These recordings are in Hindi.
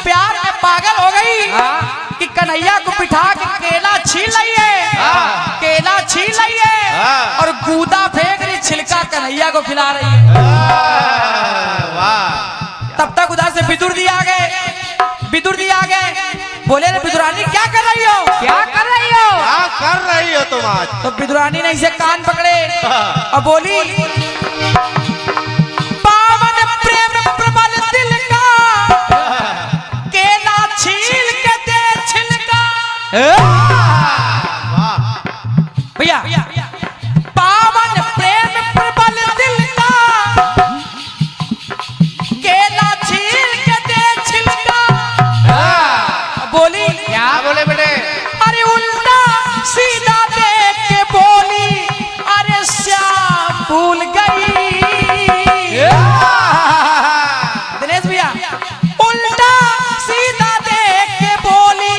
प्यार में पागल हो गई कि कन्हैया को बिठा के केला छीन रही है, केला छीन रही है और गूदा फेंक रही, छिलका कन्हैया को खिला रही है। तब तक उधर से विदुर दी आ गए, विदुर दी आ गए, बोले रे विदुरानी क्या कर रही हो, क्या कर रही हो, क्या कर रही हो तुम आज? तो विदुरानी ने इसे कान पकड़े और बोली पावन प्रेम प्रबल दिल का केला छील के दे छिलका। भैया पावन प्रेम प्रबल दिल का केला छील के दे छिलका। बोली क्या बोले बेटे? अरे उल्टा सीधा देख के बोली अरे श्याम भूल गई। दिनेश भैया उल्टा सीधा देख के बोली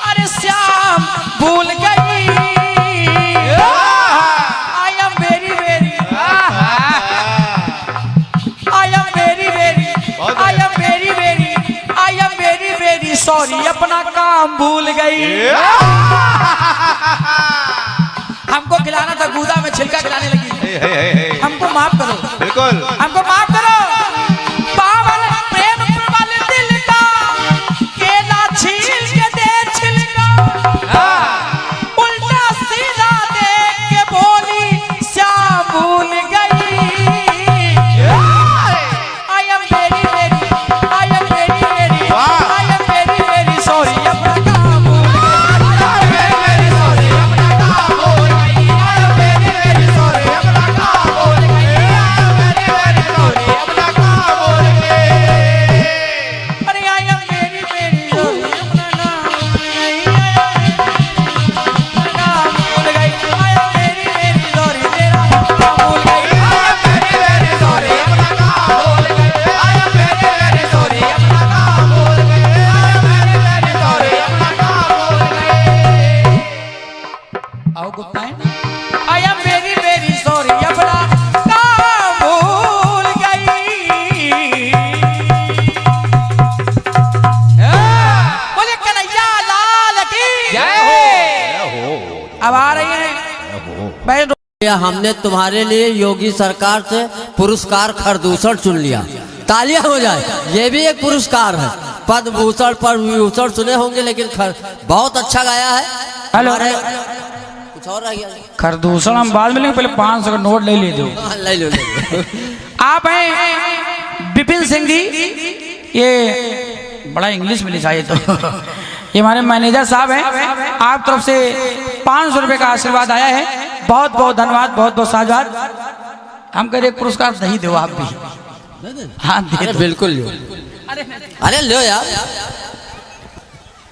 अरे श्याम भूल गई। I am very very, I am very very, I am very very, I am very very sorry, अपना काम भूल गई। हमको खिलाना था, गूदा में छिलका खिलाने लगी। हमको माफ करो, बिल्कुल हमको माफ करो। पावन प्रेम प्रबल दिल का केला छील के दे छिलका। उल्टा सीधा देख के बोली श्याम भूल गई। I am very very, I am very very, I am very very sorry, अपना काम भूल अब आ रही है। हमने तुम्हारे लिए योगी सरकार से पुरस्कार खरदूषण चुन लिया। तालियां हो जाए, ये भी एक पुरस्कार है। पद्म भूषण पर विभूषण सुने होंगे, लेकिन बहुत अच्छा गाया है। हेलो, कुछ और रह गया? खरदूषण हम बाद में लेंगे, पहले 500 का नोट ले लीजिए। ले लो, आप हैं विपिन सिंह जी, ये बड़ा इंग्लिश में लिखा है तो ये हमारे मैनेजर साहब हैं। आप तरफ से 500 रुपए का आशीर्वाद आया है, बहुत बहुत धन्यवाद, बहुत बहुत साधुवाद। हम कह रहे पुरस्कार नहीं दो आप भी। हाँ दे, बिल्कुल लो। अरे लो यार,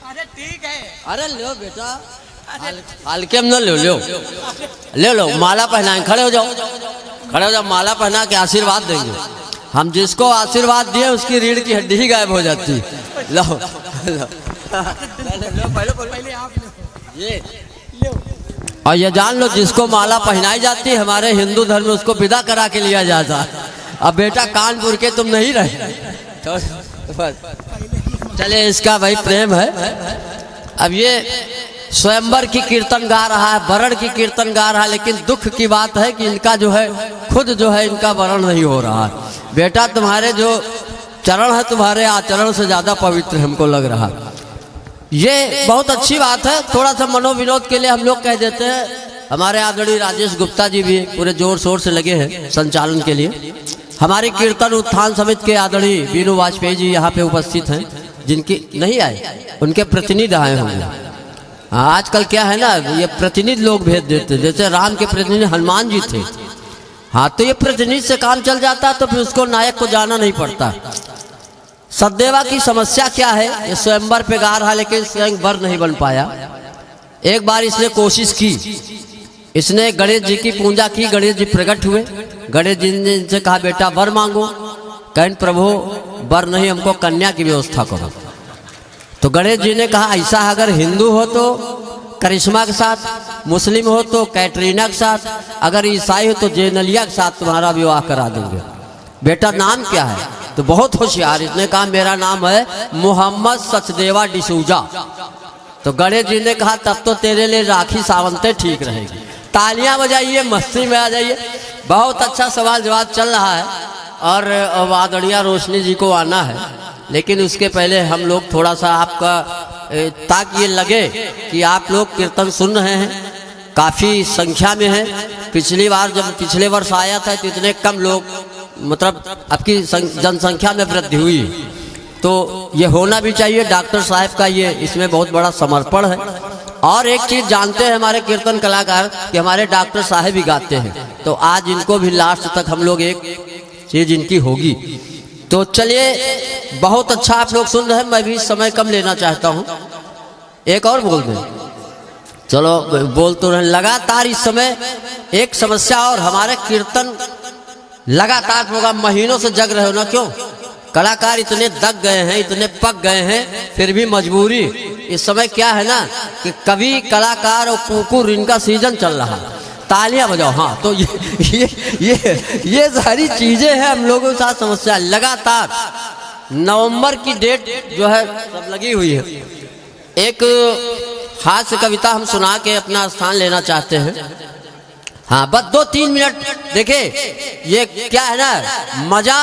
अरे ठीक है, अरे लो बेटा, हल्के में न लो, लो ले लो। माला पहनाएं, खड़े हो जाओ, खड़े हो जाओ, माला पहना के आशीर्वाद देंगे। हम जिसको आशीर्वाद दिए उसकी रीढ़ की हड्डी ही गायब हो जाती। लो लो, पहले आप ये लो। और ये जान लो, जिसको माला पहनाई जाती है हमारे हिंदू धर्म में, उसको विदा करा के लिया जाता। अब बेटा कानपुर के तुम नहीं रहे, चले इसका भाई प्रेम है। अब ये स्वयंवर की कीर्तन गा रहा है, वरण की कीर्तन गा रहा है, लेकिन दुख की बात है कि इनका जो है खुद जो है इनका वरण नहीं हो रहा है। बेटा तुम्हारे जो चरण है, तुम्हारे आचरण से ज्यादा पवित्र हमको लग रहा है। ये बहुत अच्छी बात है। थोड़ा सा मनोविनोद के लिए हम लोग कह देते हैं। हमारे आदरणीय राजेश गुप्ता जी भी पूरे जोर शोर से लगे हैं संचालन के लिए। हमारी कीर्तन उत्थान समिति के आदरणीय बीनू वाजपेयी जी यहाँ पे उपस्थित हैं, जिनकी नहीं आए, उनके प्रतिनिधि आए होंगे। हाँ, आजकल क्या है ना, ये प्रतिनिधि लोग भेज देते, जैसे राम के प्रतिनिधि हनुमान जी थे। हाँ, तो ये प्रतिनिधि से काम चल जाता, तो फिर उसको नायक को जाना नहीं पड़ता। सतदेवा की समस्या क्या है, ये स्वयंवर पे गा रहा, लेकिन स्वयंवर नहीं बन पाया। एक बार इसने कोशिश की, इसने गणेश जी की पूजा की, गणेश जी प्रकट हुए। गणेश जी ने इनसे कहा बेटा वर मांगो। कहें प्रभु वर नहीं, हमको कन्या की व्यवस्था करो। तो गणेश जी ने कहा ऐसा अगर हिंदू हो तो करिश्मा के साथ, मुस्लिम हो तो कैटरीना के साथ, अगर ईसाई हो तो जेनलिया के साथ तुम्हारा विवाह करा देंगे। बेटा नाम क्या है? तो बहुत होशियार। इसने कहा मेरा नाम है मोहम्मद सचदेवा डिसूजा। तो गणेश जी ने कहा तब तो तेरे लिए राखी सावंते ठीक रहेगी। तालियां बजाइए, मस्ती में आ जाइए। बहुत अच्छा सवाल जवाब चल रहा है और वादड़िया रोशनी जी को आना है, लेकिन उसके पहले हम लोग थोड़ा सा आपका ताकि ये लगे कि आप लोग कीर्तन सुन रहे हैं, काफ़ी संख्या में है। पिछली बार जब पिछले वर्ष आया था तो इतने कम लोग, मतलब आपकी जनसंख्या में वृद्धि हुई, तो ये होना भी चाहिए। डॉक्टर साहब का ये इसमें बहुत बड़ा समर्पण है। और एक चीज़ जानते हैं हमारे कीर्तन कलाकार कि हमारे डॉक्टर साहब भी गाते हैं, तो आज इनको भी लास्ट तक हम लोग एक चीज़ इनकी होगी। तो चलिए, बहुत अच्छा आप लोग सुन रहे हैं। मैं भी समय कम लेना चाहता हूँ, एक और बोल दें। चलो बोल तो रहे। लगातार इस समय एक समस्या और, हमारे कीर्तन लगातार प्रोग्राम महीनों से जग रहे हो ना, क्यों? कलाकार इतने दग गए हैं, इतने पक गए हैं, फिर भी मजबूरी। इस समय क्या है ना कि कवि, कलाकार और कुकुर, इनका सीजन चल रहा है। तालियां बजाओ। हाँ, तो ये सारी चीजें हैं हम लोगों के साथ समस्या। लगातार नवंबर की डेट जो है सब लगी हुई है। एक हास्य कविता हम सुना के अपना स्थान लेना चाहते हैं। हाँ, बस 2-3 मिनट। देखिए ये क्या है ना, मजा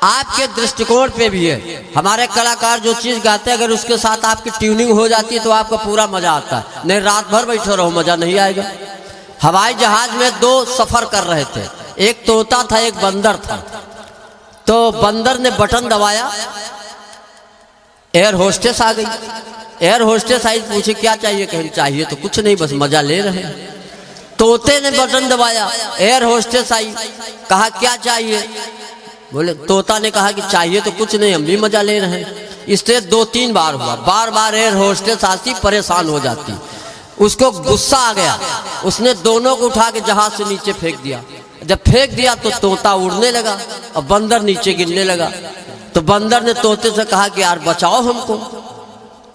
आपके दृष्टिकोण पे भी है। हमारे कलाकार जो चीज गाते हैं, अगर उसके साथ आपकी ट्यूनिंग हो जाती है तो आपको पूरा मजा आता है। नहीं रात भर बैठे रहो, मजा नहीं आएगा। हवाई जहाज में 2 सफर कर रहे थे, एक तोता था, एक बंदर था। तो बंदर ने बटन दबाया, एयर होस्टेस आ गई। एयर होस्टेस आई, पूछे क्या चाहिए? कहीं चाहिए तो कुछ नहीं, बस मजा ले रहे हैं। तोते ने बटन दबाया, एयर होस्टेस आई, कहा क्या चाहिए? बोले, तोता ने कहा कि चाहिए तो कुछ नहीं, हम भी मजा ले रहे हैं। इससे 2-3 बार हुआ, बार बार एयर होस्टेस आती, परेशान हो जाती। उसको गुस्सा आ गया, उसने दोनों को उठा के जहाज से नीचे फेंक दिया। जब फेंक दिया तो तोता उड़ने लगा और बंदर नीचे गिरने लगा। तो बंदर ने तोते से कहा कि यार बचाओ हमको।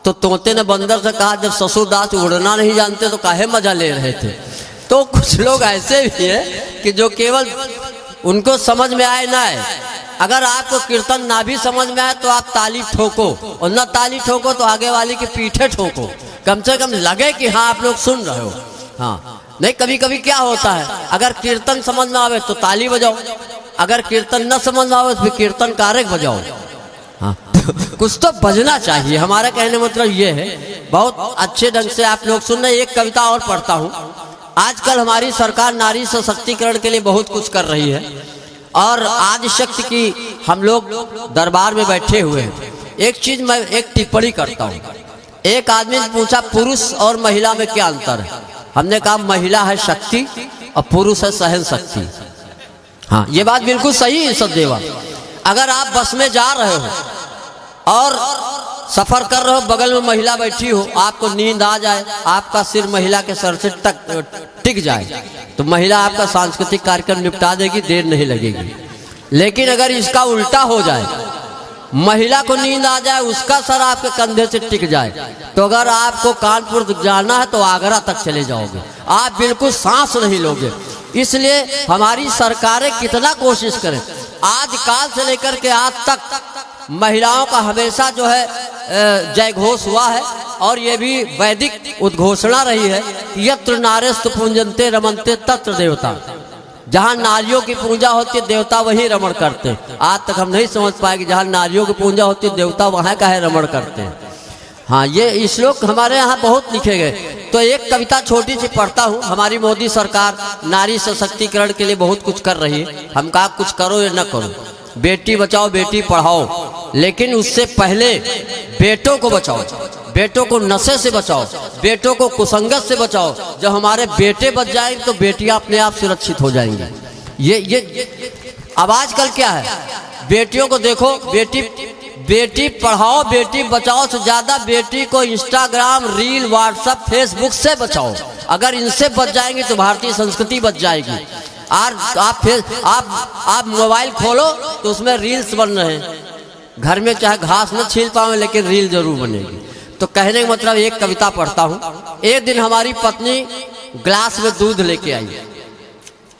तो तोते ने बंदर से कहा, जब ससुरदास उड़ना नहीं जानते तो काहे मजा ले रहे थे। तो कुछ लोग ऐसे भी हैं कि जो केवल उनको समझ में आए ना आए। अगर आपको कीर्तन ना भी समझ में आए तो आप ताली ठोको, और ना ताली ठोको तो आगे वाले की पीठे ठोको, कम से कम लगे कि हाँ आप लोग सुन रहे हो। हाँ, नहीं कभी कभी क्या होता है, अगर कीर्तन समझ में आवे तो ताली बजाओ, अगर कीर्तन न समझ में आवे तो फिर कीर्तन कारक बजाओ। हाँ, कुछ तो बजना चाहिए। हमारा कहने मतलब ये है, बहुत अच्छे ढंग से आप लोग सुन रहे। एक कविता और पढ़ता हूँ। आजकल हमारी सरकार नारी सशक्तिकरण के लिए बहुत कुछ कर रही है, और आदि शक्ति की हम लोग दरबार में बैठे हुए हैं। एक चीज मैं एक टिप्पणी करता हूँ। एक आदमी ने पूछा पुरुष और महिला में क्या अंतर है? हमने कहा महिला है शक्ति और पुरुष है सहन शक्ति। हाँ, ये बात बिल्कुल सही है सचदेवा। अगर आप बस में जा रहे हो और सफर कर रहे हो, बगल में महिला बैठी हो, आपको नींद आ जाए, आपका सिर महिला के सर से टिक जाए, तो महिला आपका सांस्कृतिक कार्यक्रम निपटा देगी, देर नहीं लगेगी। लेकिन अगर इसका उल्टा हो जाए, महिला को नींद आ जाए, उसका सर आपके कंधे से टिक जाए, तो अगर आपको कानपुर जाना है तो आगरा तक चले जाओगे, आप बिल्कुल सांस नहीं लोगे। इसलिए हमारी सरकारें कितना कोशिश करें, आज काल से लेकर के आज तक महिलाओं का हमेशा जो है जय घोष हुआ है, और ये भी वैदिक उद्घोषणा रही है कि यत्र नारेस्तु पूजन्ते रमन्ते तत्र देवता। जहाँ नारियों की पूजा होती है देवता वही रमण करते हैं। आज तक हम नहीं समझ पाए कि जहाँ नारियों की पूजा होती है देवता वहाँ का है रमण करते हैं। हाँ, ये श्लोक हमारे यहाँ बहुत लिखे गए। तो एक कविता छोटी सी पढ़ता हूँ। हमारी मोदी सरकार नारी सशक्तिकरण के लिए बहुत कुछ कर रही है। हम कहा कुछ करो या न करो, बेटी बचाओ बेटी पढ़ाओ, लेकिन उससे पहले बेटों को बचाओ, बेटों को नशे से बचाओ, बेटों को कुसंगत से बचाओ। जब हमारे बेटे बच जाएंगे तो बेटियां अपने आप सुरक्षित हो जाएंगी। ये अब आजकल क्या है, बेटियों को देखो, बेटी पढ़ाओ बेटी बचाओ से ज्यादा बेटी को इंस्टाग्राम, रील, व्हाट्सएप, फेसबुक से बचाओ। अगर इनसे बच जाएंगे तो भारतीय संस्कृति बच जाएगी। और आप मोबाइल खोलो तो उसमें रील्स बन रहे हैं, घर में चाहे घास न छील पाओ लेकिन रील जरूर बनेगी। तो कहने का मतलब, एक कविता पढ़ता हूँ। एक दिन हमारी पत्नी ग्लास में दूध लेके आई।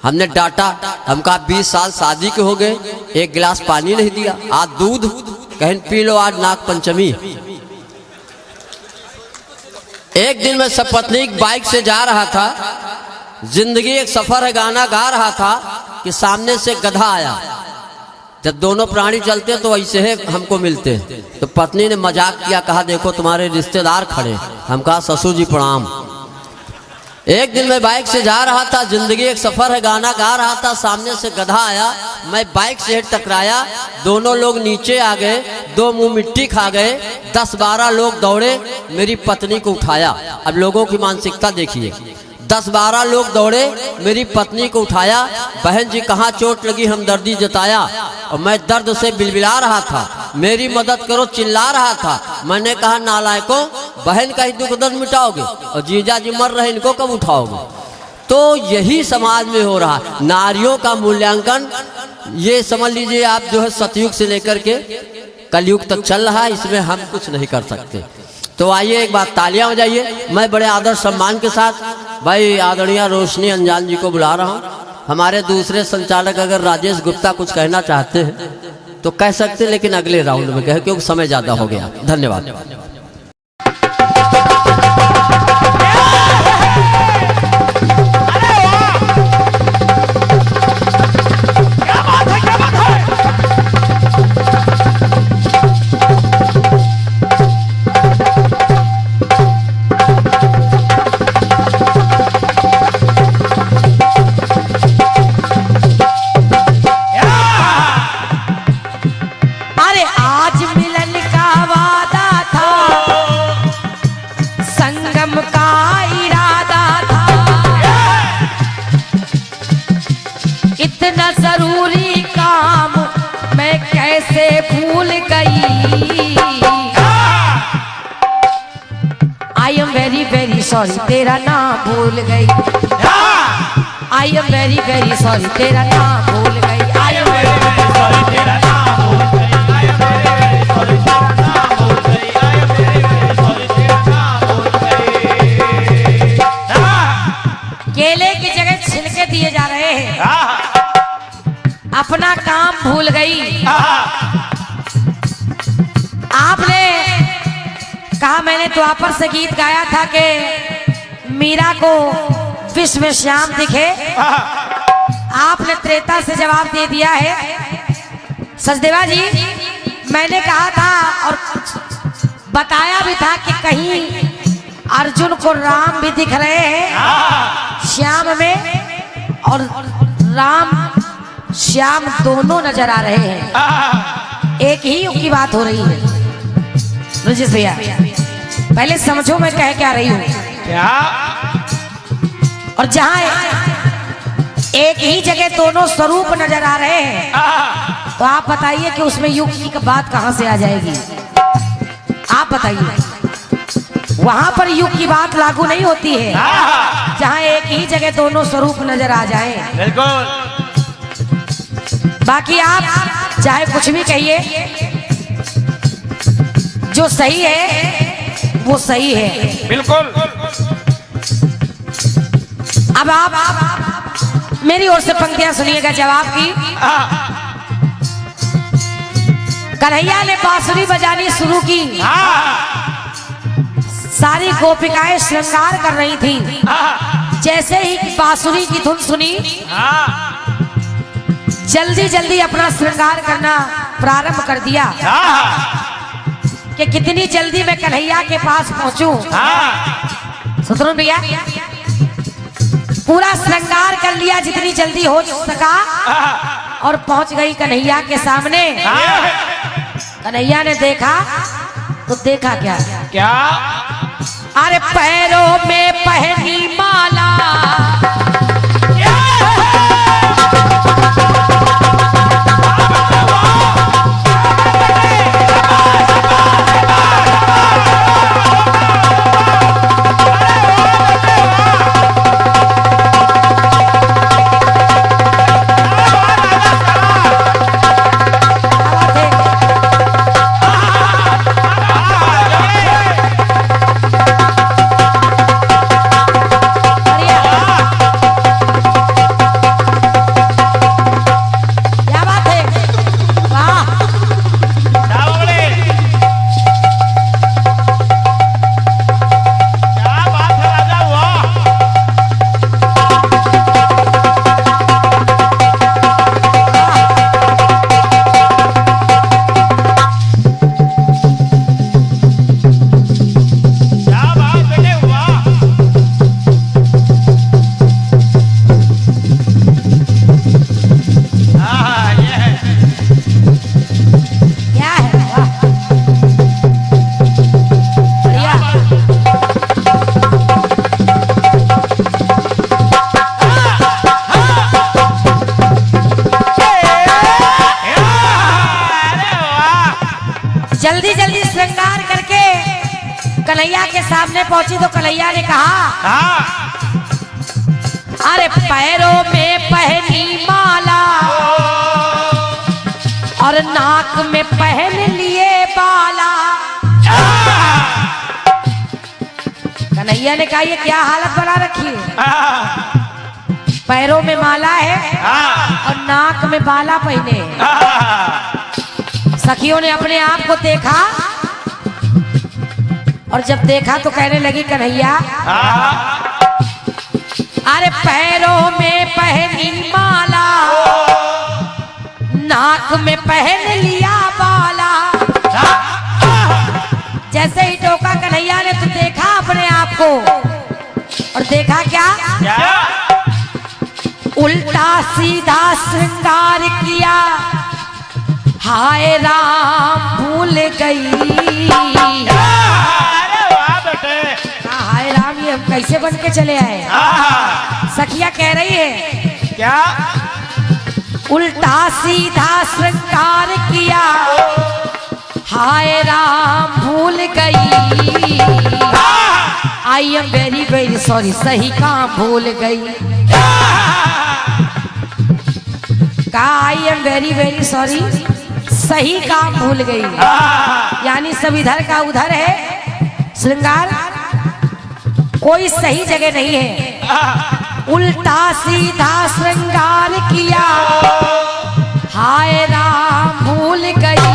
हमने डांटा, हम कहा 20 साल शादी के हो गए, एक गिलास पानी नहीं दिया, आज दूध, कहीं पी लो आज नाग पंचमी। एक दिन मैं सपत्नी बाइक से जा रहा था, जिंदगी एक सफर है गाना गा रहा था कि सामने से गधा आया। जब दोनों प्राणी चलते तो ऐसे है हमको मिलते, तो पत्नी ने मजाक किया, कहा देखो तुम्हारे रिश्तेदार खड़े। हम कहा ससुर जी प्रणाम। एक दिन मैं बाइक से जा रहा था, जिंदगी एक सफर है गाना गा रहा था, सामने से गधा आया, मैं बाइक से टकराया, दोनों लोग नीचे आ गए, दो मुंह मिट्टी खा गए, 10-12 लोग दौड़े, मेरी पत्नी को उठाया। अब लोगों की मानसिकता देखिए, 10-12 लोग दौड़े, मेरी पत्नी को उठाया, बहन जी कहाँ चोट लगी, हमदर्दी जताया, और मैं दर्द से बिलबिला रहा था, मेरी मदद करो चिल्ला रहा था। मैंने कहा नालायकों, बहन का ही दुख दर्द मिटाओगे और जीजा जी मर रहे, इनको कब उठाओगे। तो यही समाज में हो रहा, नारियों का मूल्यांकन ये समझ लीजिए आप जो है सतयुग से लेकर के कलयुग तक चल रहा है, इसमें हम कुछ नहीं कर सकते। तो आइए एक बात तालियां बजाइए। मैं बड़े आदर सम्मान के साथ भाई आदरणीय रोशनी अंजान जी को बुला रहा हूं। हमारे दूसरे संचालक अगर राजेश गुप्ता कुछ कहना चाहते हैं तो कह सकते, लेकिन अगले राउंड में कहे क्योंकि समय ज्यादा हो गया। धन्यवाद। जरूरी काम मैं कैसे भूल गई। I am very very sorry तेरा नाम भूल गई। I am very very sorry तेरा नाम भूल गई। I am very very sorry तेरा नाम भूल गई। I am very very sorry तेरा नाम भूल गई। I am very very sorry तेरा नाम भूल गई। केले की जगह छिलके दिए जा रहे हैं, अपना काम भूल गई। आपने कहा मैंने द्वापर से गीत गाया था कि मीरा को विश्व में श्याम दिखे। आपने त्रेता से जवाब दे दिया है। सचदेवा जी, मैंने कहा था और बताया भी था कि कहीं अर्जुन को राम भी दिख रहे हैं श्याम में, और राम श्याम दोनों नजर आ रहे हैं। एक ही युग की बात हो रही है। रजिश भैया पहले समझो मैं कह क्या रही हूं क्या। और जहां एक ही जगह दोनों स्वरूप नजर आ रहे हैं, तो आप बताइए कि उसमें युग की बात कहां से आ जाएगी। आप बताइए, वहां पर युग की बात लागू नहीं होती है जहां एक ही जगह दोनों स्वरूप नजर आ जाए। बिल्कुल। बाकी आप चाहे कुछ भी कहिए, जो सही है वो सही है। बिल्कुल। अब आप मेरी ओर से पंक्तियां सुनिएगा जवाब की। कन्हैया ने बांसुरी बजानी शुरू की, सारी गोपिकाएं श्रृंगार कर रही थी। जैसे ही बांसुरी की धुन सुनी, जल्दी जल्दी अपना श्रृंगार करना प्रारंभ कर दिया कि कितनी जल्दी मैं कन्हैया के पास पहुंचूं। सुनो भैया, पूरा श्रृंगार कर लिया जितनी जल्दी हो सका, और पहुंच गई कन्हैया के सामने। कन्हैया ने देखा तो देखा क्या क्या, अरे पैरों में पहनी माला, कन्हैया के सामने पहुंची तो कन्हैया ने कहा, हाँ अरे पैरों में पहनी माला और नाक में पहन लिए बाला। कन्हैया ने कहा, ये क्या हालत बना रखी है? पैरों में माला है और नाक में बाला पहने हैं। सखियों ने अपने आप को देखा और जब देखा तो कहने लगी, कन्हैया अरे पैरों में पहनी माला, नाक में पहन लिया बाला। जैसे ही टोका कन्हैया ने तो देखा अपने आप को, और देखा क्या? उल्टा सीधा श्रृंगार किया, हाय राम भूल गई। हाय राम, ये हम कैसे बन के चले आए? सखिया कह रही है क्या? उल्टा सीधा श्रृंगार किया, हाय राम भूल गई। I am very very sorry, सही काम भूल गई। कहा I am very very sorry, सही काम भूल गई। यानी सब इधर का उधर है, श्रृंगार कोई सही जगह नहीं है। उल्टा सीधा श्रृंगार किया, हाय राम भूल गई।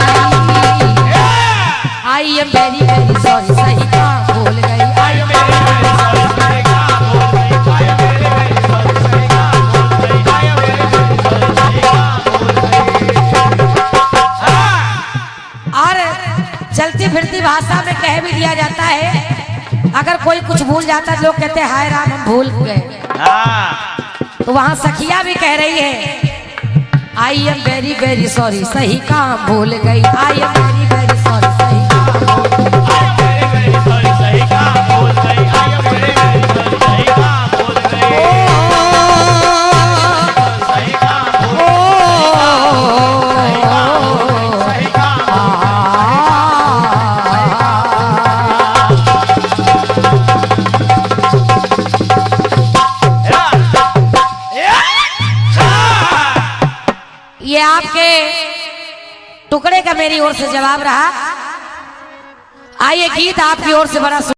I am very very sorry, सही काम भूल गई। I am very very sorry, सही काम भूल गई। I am very very sorry, सही काम भूल गई। I am very very sorry, सही काम भूल गई। और चलती फिरती भाषा में कह भी दिया जाता है, अगर कोई कुछ भूल जाता है लोग कहते हैं हाय राम हम भूल गए। तो वहां सखिया भी कह रही है, I am very very sorry, सही काम भूल गई। I am very very sorry, सही काम भूल गई। I am very very sorry, सही काम भूल गई। I am very very sorry, सही काम भूल गई। सही काम भूल गई। सही काम ये आपके टुकड़े का मेरी ओर से जवाब रहा। आइए गीत आपकी ओर से बड़ा